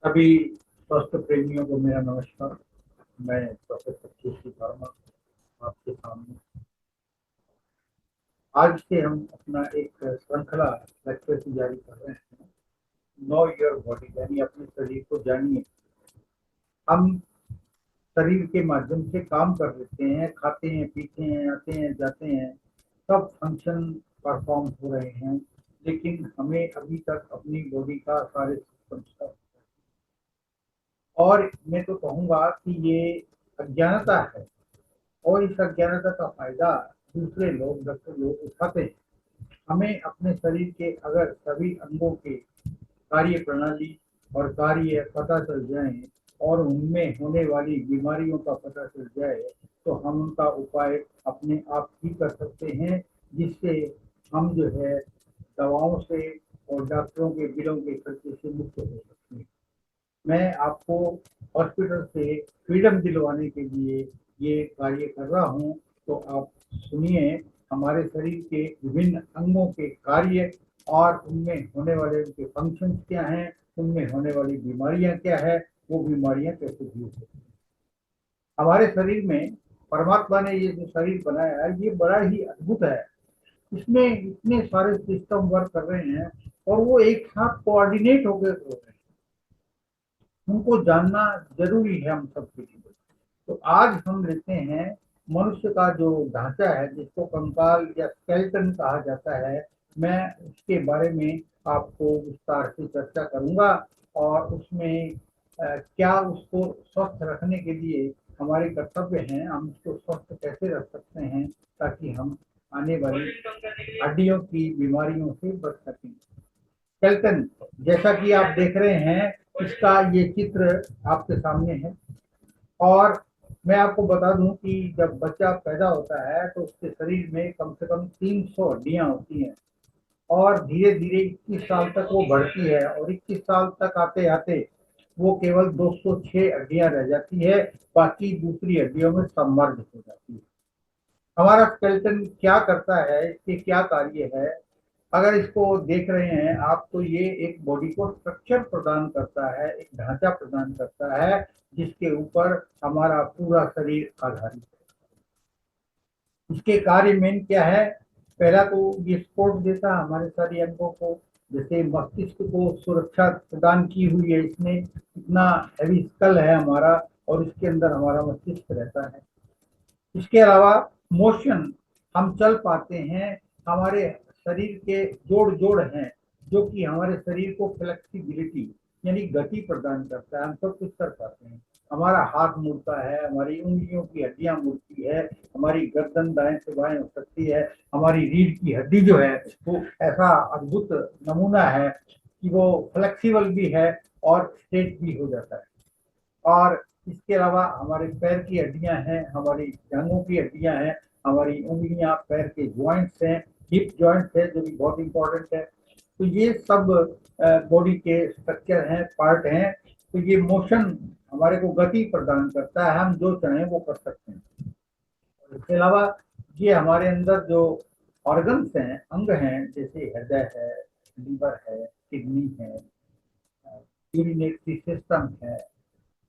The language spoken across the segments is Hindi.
सभी स्वास्थ्य प्रेमियों को मेरा नमस्कार। मैं प्रोफेसर केसी वर्मा आपके सामने आज से हम अपना एक श्रृंखला लेक्चर की जारी कर रहे हैं। नो योर बॉडी, यानी अपने शरीर को जानिए। हम शरीर के माध्यम से काम कर लेते हैं, खाते हैं, पीते हैं, आते हैं, जाते हैं, सब फंक्शन परफॉर्म हो रहे हैं, लेकिन हमें अभी तक अपनी बॉडी का सारे सिस्टम, और मैं तो कहूँगा कि ये अज्ञानता है। और इस अज्ञानता का फायदा दूसरे लोग, डॉक्टर लोग उठाते हैं। हमें अपने शरीर के अगर सभी अंगों के कार्य प्रणाली और कार्य पता चल जाए और उनमें होने वाली बीमारियों का पता चल जाए, तो हम उनका उपाय अपने आप ही कर सकते हैं, जिससे हम जो है दवाओं से और डॉक्टरों के बिलों के खर्चे से मुक्त हो सकते हैं। मैं आपको हॉस्पिटल से फ्रीडम दिलवाने के लिए ये कार्य कर रहा हूँ। तो आप सुनिए, हमारे शरीर के विभिन्न अंगों के कार्य और उनमें होने वाले उनके फंक्शन क्या हैं, उनमें होने वाली बीमारियां क्या है, वो बीमारियां कैसे दूर होती हैं। हमारे शरीर में परमात्मा ने ये जो शरीर बनाया है, ये बड़ा ही अद्भुत है। इसमें इतने सारे सिस्टम वर्क कर रहे हैं और वो एक साथ कोऑर्डिनेट होकर हो रहे हैं। उनको जानना जरूरी है हम सबके लिए। तो आज हम लेते हैं मनुष्य का जो ढांचा है, जिसको कंकाल या स्केलेटन कहा जाता है। मैं उसके बारे में आपको विस्तार से चर्चा करूंगा और उसमें क्या उसको स्वस्थ रखने के लिए हमारे कर्तव्य हैं, हम उसको स्वस्थ कैसे रख सकते हैं ताकि हम आने वाली हड्डियों की बीमारियों से बच सकें। स्केलेटन, जैसा कि आप देख रहे हैं, इसका ये चित्र आपके सामने है। और मैं आपको बता दूं कि जब बच्चा पैदा होता है तो उसके शरीर में कम से कम 300 हड्डियां होती हैं और धीरे धीरे 21 साल तक वो बढ़ती है और 21 साल तक आते आते वो केवल 206 हड्डियां रह जाती है। बाकी दूसरी हड्डियों में सबमर्ज हो जाती है। हमारा स्केलेटन क्या करता है, इसके क्या कार्य है, अगर इसको देख रहे हैं आप, तो ये एक बॉडी को स्ट्रक्चर प्रदान करता है, एक ढांचा प्रदान करता है, जिसके ऊपर हमारा पूरा शरीर आधारित है। इसके कार्य मेन क्या है? पहला तो ये सपोर्ट देता है हमारे सारे अंगों को। जैसे मस्तिष्क को सुरक्षा प्रदान की हुई है इसने, इतना हैवी स्कल है हमारा और इसके अंदर हमारा मस्तिष्क रहता है। इसके अलावा मोशन, हम चल पाते हैं। हमारे शरीर के जोड़ जोड़ हैं जो कि हमारे शरीर को फ्लेक्सिबिलिटी यानी गति प्रदान करता है, हम सब कुछ कर पाते हैं। हमारा हाथ मुड़ता है, हमारी उंगलियों की हड्डियां मुड़ती है, हमारी गर्दन दाएं से बाएं हो सकती है, हमारी रीढ़ की हड्डी जो है वो ऐसा अद्भुत नमूना है कि वो फ्लेक्सिबल भी है और स्ट्रेट भी हो जाता है। और इसके अलावा हमारे पैर की हड्डियां हैं, हमारी जांघों की हड्डियां हैं, हमारी उंगलियां, पैर के ज्वाइंट्स हैं, हिप जॉइंट्स है जो कि बहुत इंपॉर्टेंट है। तो ये सब बॉडी के स्ट्रक्चर हैं, पार्ट हैं। तो ये मोशन हमारे को गति प्रदान करता है, हम जो चाहें वो कर सकते हैं। इसके अलावा ये हमारे अंदर जो ऑर्गन्स हैं, अंग हैं, जैसे हृदय है, लीवर है, किडनी है, यूरिनेटरी सिस्टम है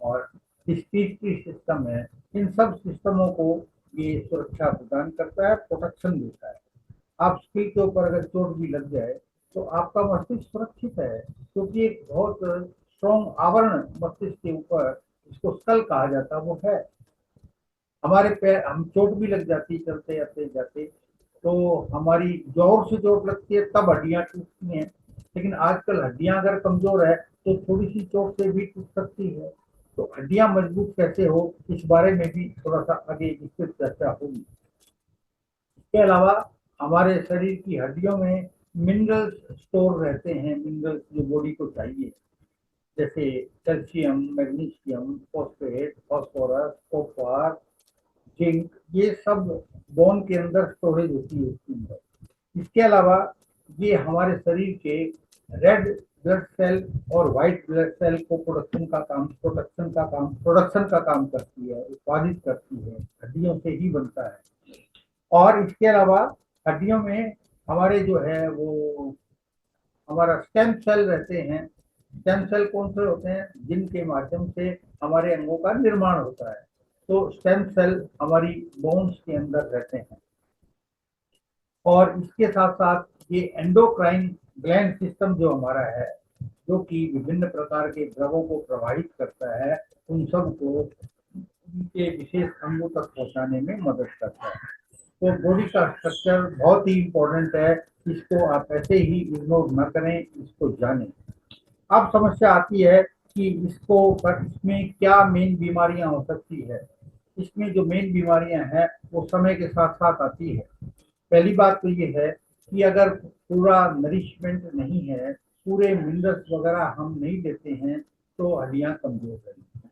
और डिस्टिलेटरी सिस्टम है, इन सब सिस्टमों को ये सुरक्षा प्रदान करता है, प्रोटेक्शन देता है। आप स्किल के ऊपर अगर चोट भी लग जाए तो आपका मस्तिष्क सुरक्षित है, क्योंकि एक बहुत स्ट्रॉन्ग आवरण मस्तिष्क के ऊपर, इसको स्कल कहा जाता है, वो है। हमारे पैर, हम चोट भी लग जाती है चलते जाते जाते, तो हमारी जोर से चोट लगती है तब हड्डियां टूटती हैं। लेकिन आजकल हड्डियां अगर कमजोर है तो थोड़ी सी चोट से भी टूट सकती है। तो हड्डियां मजबूत कैसे हो, इस बारे में भी थोड़ा सा आगे विस्तृत चर्चा होगी। इसके अलावा हमारे शरीर की हड्डियों में मिनरल्स स्टोर रहते हैं, मिनरल्स जो बॉडी को चाहिए, जैसे calcium, magnesium, phosphate, phosphorus, copper, zinc, ये सब बोन के अंदर स्टोरेज होती है उसके अंदर। इसके अलावा ये हमारे शरीर के रेड ब्लड सेल और व्हाइट ब्लड सेल को प्रोडक्शन का काम करती है, उत्पादित करती है, हड्डियों से ही बनता है। और इसके अलावा हड्डियों में हमारे जो है वो हमारा स्टेम सेल रहते हैं, स्टेम सेल कौन से होते हैं? जिनके माध्यम से हमारे अंगों का निर्माण होता है। तो स्टेम सेल हमारी बोन्स के अंदर रहते हैं। और इसके साथ साथ ये एंडोक्राइन ग्लैंड सिस्टम जो हमारा है, जो कि विभिन्न प्रकार के द्रवों को प्रवाहित करता है, उन सब को उनके विशेष अंगों तक पहुंचाने में मदद करता है। तो बॉडी का स्ट्रक्चर बहुत ही इंपॉर्टेंट है, इसको आप ऐसे ही इग्नोर न करें, इसको जानें। अब समस्या आती है कि इसमें क्या मेन बीमारियां हो सकती है। इसमें जो मेन बीमारियां हैं वो समय के साथ साथ आती है। पहली बात तो ये है कि अगर पूरा नरिशमेंट नहीं है, पूरे मिनरल्स वगैरह हम नहीं लेते हैं, तो हड्डियां कमजोर रहेंगी।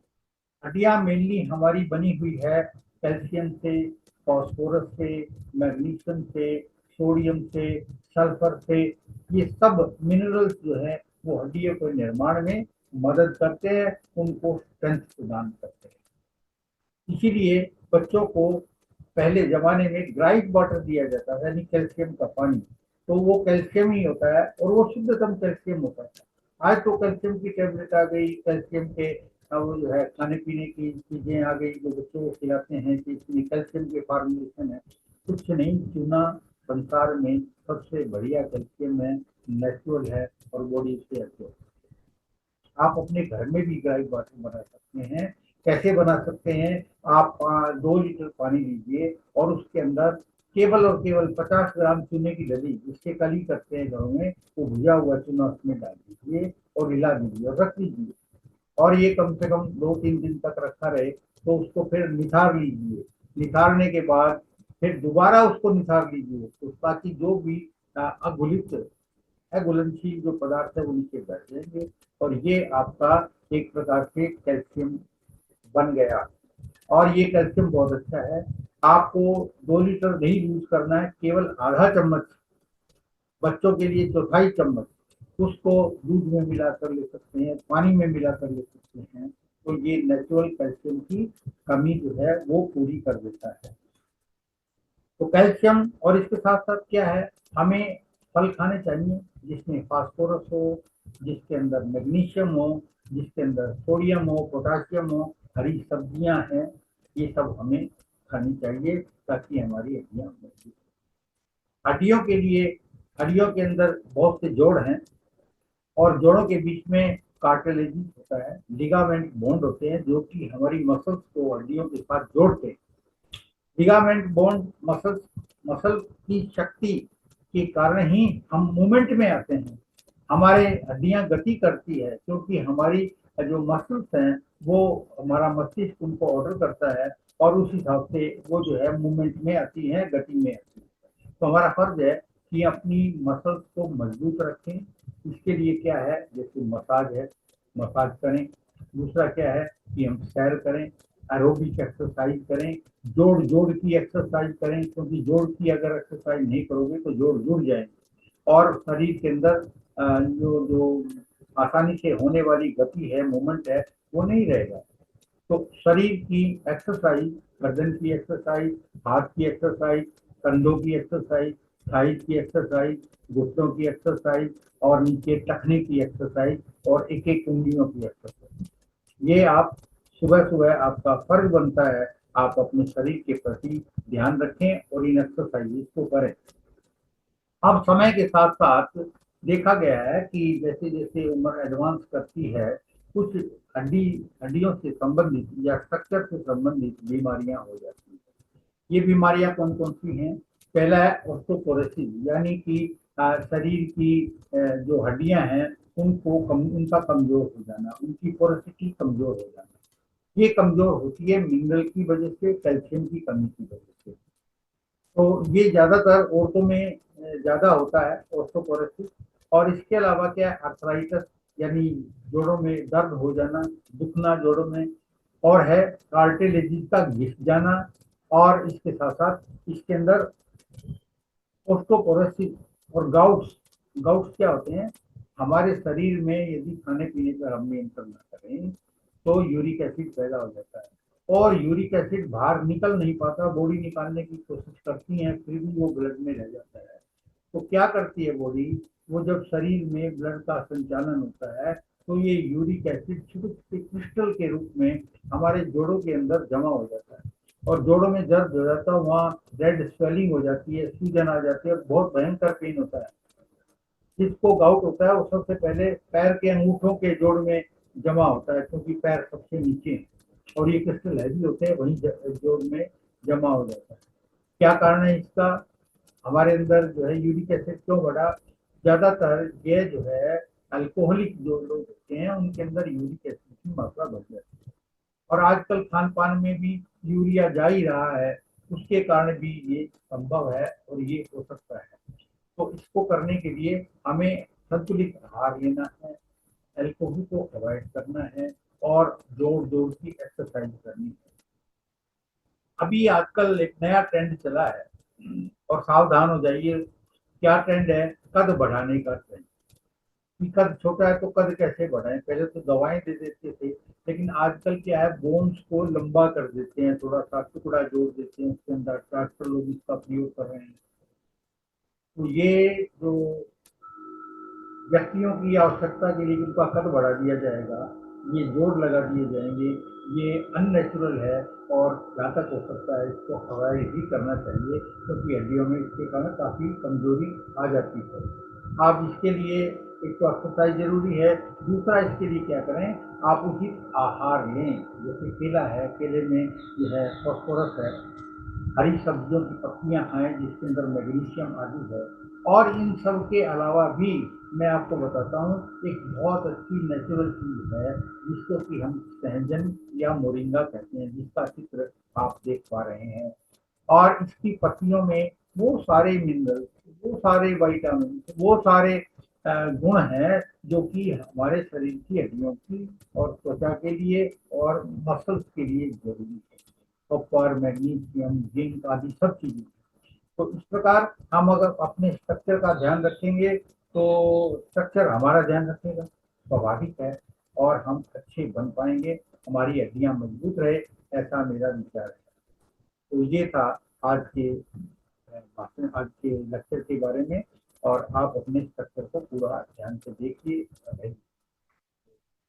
हड्डियां मेनली हमारी बनी हुई है कैल्शियम से, फास्फोरस से, मैग्नीशियम से, सोडियम से, सल्फर से। ये सब मिनरल्स जो है वो हड्डियों के निर्माण में मदद करते हैं, उनको स्ट्रेंथ प्रदान करते हैं। इसीलिए बच्चों को पहले जमाने में ग्राइट वाटर दिया जाता था, यानी कैल्शियम का पानी। तो वो कैल्शियम ही होता है और वो शुद्धतम कैल्शियम होता है। आज तो कैल्शियम की टेबलेट आ गई, कैल्शियम के वो जो है खाने पीने की चीजें आ गई जो बच्चों को खिलाते हैं कि इसमें कैल्शियम के फॉर्मुलेशन है। कुछ नहीं, चूना संसार में सबसे बढ़िया कैल्शियम है, नेचुरल है और बॉडी से अच्छे। आप अपने घर में भी ग्राइट वाटर बना सकते हैं। कैसे बना सकते हैं? आप 2 लीटर पानी लीजिए और उसके अंदर केवल और केवल 50 ग्राम चूने की डली, जिसके कली करते हैं घरों में, वो भुजा हुआ चूना उसमें डाल दीजिए और हिला दीजिए और रख दीजिए। और ये कम से कम 2-3 दिन तक रखा रहे। तो उसको फिर निथार लीजिए। निथारने के बाद फिर दोबारा उसको निथार लीजिए, तो ताकि जो भी अघुलित घुलनशील जो पदार्थ है वो नीचे बैठ जाएंगे और ये आपका एक प्रकार से कैल्शियम बन गया। और ये कैल्शियम बहुत अच्छा है। आपको 2 लीटर नहीं यूज करना है, केवल आधा चम्मच, बच्चों के लिए चौथाई चम्मच, उसको दूध में मिलाकर ले सकते हैं, पानी में मिलाकर ले सकते हैं। तो ये नेचुरल कैल्शियम की कमी जो है वो पूरी कर देता है। तो कैल्शियम और इसके साथ साथ क्या है, हमें फल खाने चाहिए जिसमें फास्फोरस हो, जिसके अंदर मैग्नीशियम हो, जिसके अंदर सोडियम हो, पोटासियम हो। हरी सब्जियां हैं, ये सब हमें खानी चाहिए ताकि हमारी हड्डियां मजबूत हो। हड्डियों के लिए, हड्डियों के अंदर बहुत से जोड़ हैं और जोड़ों के बीच में कार्टिलेजिस होता है, लिगामेंट बॉन्ड होते हैं जो कि हमारी मसल्स को हड्डियों के साथ जोड़ते हैं। लिगामेंट बॉन्ड मसल की शक्ति के कारण ही हम मूवमेंट में आते हैं। हमारे हड्डियां गति करती है क्योंकि हमारी जो मसल्स हैं वो, हमारा मस्तिष्क उनको ऑर्डर करता है और उस हिसाब से वो जो है मूवमेंट में आती है, गति में आती है। तो हमारा फर्ज है कि अपनी मसल्स को मजबूत रखें। इसके लिए क्या है, जैसे मसाज है, मसाज करें। दूसरा क्या है कि हम सैर करें, एरोबिक एक्सरसाइज करें, जोड़ जोड़ की एक्सरसाइज करें, क्योंकि जोड़ की अगर एक्सरसाइज नहीं करोगे तो जोड़ जुड़ जाएंगे और शरीर के अंदर जो जो आसानी से होने वाली गति है, मूवमेंट है, वो नहीं रहेगा। तो शरीर की एक्सरसाइज, गर्दन की एक्सरसाइज, हाथ की एक्सरसाइज, कंधों की एक्सरसाइज, थाइस की एक्सरसाइज, घुटनों की एक्सरसाइज और नीचे टखने की एक्सरसाइज और एक एक उंगलियों की एक्सरसाइज, ये आप सुबह सुबह, आपका फर्ज बनता है आप अपने शरीर के प्रति ध्यान रखें और इन एक्सरसाइज को करें। अब समय के साथ साथ देखा गया है कि जैसे जैसे उम्र एडवांस करती है, कुछ हड्डियों से संबंधित या स्ट्रक्चर से संबंधित बीमारियां हो जाती हैं। ये बीमारियां कौन कौन सी हैं? पहला है ऑस्टियोपोरोसिस, यानी कि शरीर की जो हड्डियां हैं उनका कमजोर हो जाना, उनकी पोरोसिटी कमजोर हो जाना। ये कमजोर होती है मिनरल की वजह से, कैल्शियम की कमी की वजह से। तो ये ज्यादातर औरतों में ज्यादा होता है ऑस्टियोपोरोसिस। और इसके अलावा क्या है, आर्थराइटिस, यानी जोड़ों में दर्द हो जाना, दुखना जोड़ों में। और है कार्टिलेजिस का घिस जाना। और इसके साथ साथ इसके अंदर ऑस्टियोपोरोसिस और गाउट्स। गाउट्स क्या होते हैं? हमारे शरीर में यदि खाने पीने पर हम नियंत्रण न करें तो यूरिक एसिड पैदा हो जाता है और यूरिक एसिड बाहर निकल नहीं पाता, बॉडी निकालने की कोशिश करती है फिर भी वो ब्लड में रह जाता है। तो क्या करती है बॉडी? वो जब शरीर में ब्लड का संचालन होता है तो ये यूरिक एसिड छोटे छोटे क्रिस्टल के रूप में हमारे जोड़ों के अंदर जमा हो जाता है और जोड़ों में दर्द हो जाता है, वहाँ रेड स्वेलिंग हो जाती है, सूजन आ जाती है और बहुत भयंकर पेन होता है। जिसको गाउट होता है वो सबसे पहले पैर के अंगूठों के जोड़ में जमा होता है, क्योंकि पैर सबसे नीचे हैं और ये क्रिस्टल हैवी होते हैं, वहीं जोड़ में जमा हो जाता है। क्या कारण है इसका? हमारे अंदर जो है यूरिक एसिड क्यों बढ़ा? ज्यादातर ये जो है अल्कोहलिक जो लोग होते हैं उनके अंदर यूरिक एसिड की मात्रा बढ़ जाती है और आजकल खान पान में भी यूरिया जा ही रहा है, उसके कारण भी ये संभव है और ये हो सकता है। तो इसको करने के लिए हमें संतुलित आहार लेना है, अल्कोहल को अवॉइड करना है और जोर जोर की एक्सरसाइज करनी है। अभी आजकल एक नया ट्रेंड चला है और सावधान हो जाइए। क्या ट्रेंड है? कद बढ़ाने का ट्रेंड। कि कद छोटा है तो कद कैसे बढ़ाएं? पहले तो दवाएं दे देते थे, लेकिन आजकल क्या है, बोन्स को लंबा कर देते हैं, थोड़ा सा टुकड़ा जोड़ देते हैं उसके अंदर, डॉक्टर लोग इसका प्रयोग कर रहे हैं। तो ये जो व्यक्तियों की आवश्यकता के लिए उनका कद बढ़ा दिया जाएगा, ये जोड़ लगा दिए जाएंगे, ये अननेचुरल है और घातक हो सकता है। इसको अवॉइड ही करना चाहिए, क्योंकि हड्डियों में इसके कारण काफ़ी कमजोरी आ जाती है। आप इसके लिए एक तो एक्सरसाइज जरूरी है, दूसरा इसके लिए क्या करें, आप उचित आहार लें। जैसे केला है, केले में जो है फॉस्फोरस है, हरी सब्जियों की पत्तियां खाएं जिसके अंदर मैग्नीशियम आदि है। और इन सब के अलावा भी मैं आपको बताता हूँ, एक बहुत अच्छी नेचुरल चीज है जिसको कि हम सहजन या मोरिंगा कहते हैं, जिसका चित्र आप देख पा रहे हैं। और इसकी पत्तियों में वो सारे मिनरल, वो सारे विटामिन, वो सारे गुण हैं जो कि हमारे शरीर की हड्डियों की और त्वचा के लिए और मसल्स के लिए जरूरी है। कॉपर, मैग्नीशियम, जिंक आदि सब चीजें। तो इस प्रकार हम अगर अपने स्ट्रक्चर का ध्यान रखेंगे तो स्ट्रक्चर हमारा ध्यान रखेगा, स्वाभाविक है, और हम अच्छे बन पाएंगे, हमारी हड्डियां मजबूत रहे, ऐसा मेरा विचार है। तो ये था आज के भाषण, आज के लेक्चर के बारे में। और आप अपने स्ट्रक्चर को पूरा ध्यान से देखिए।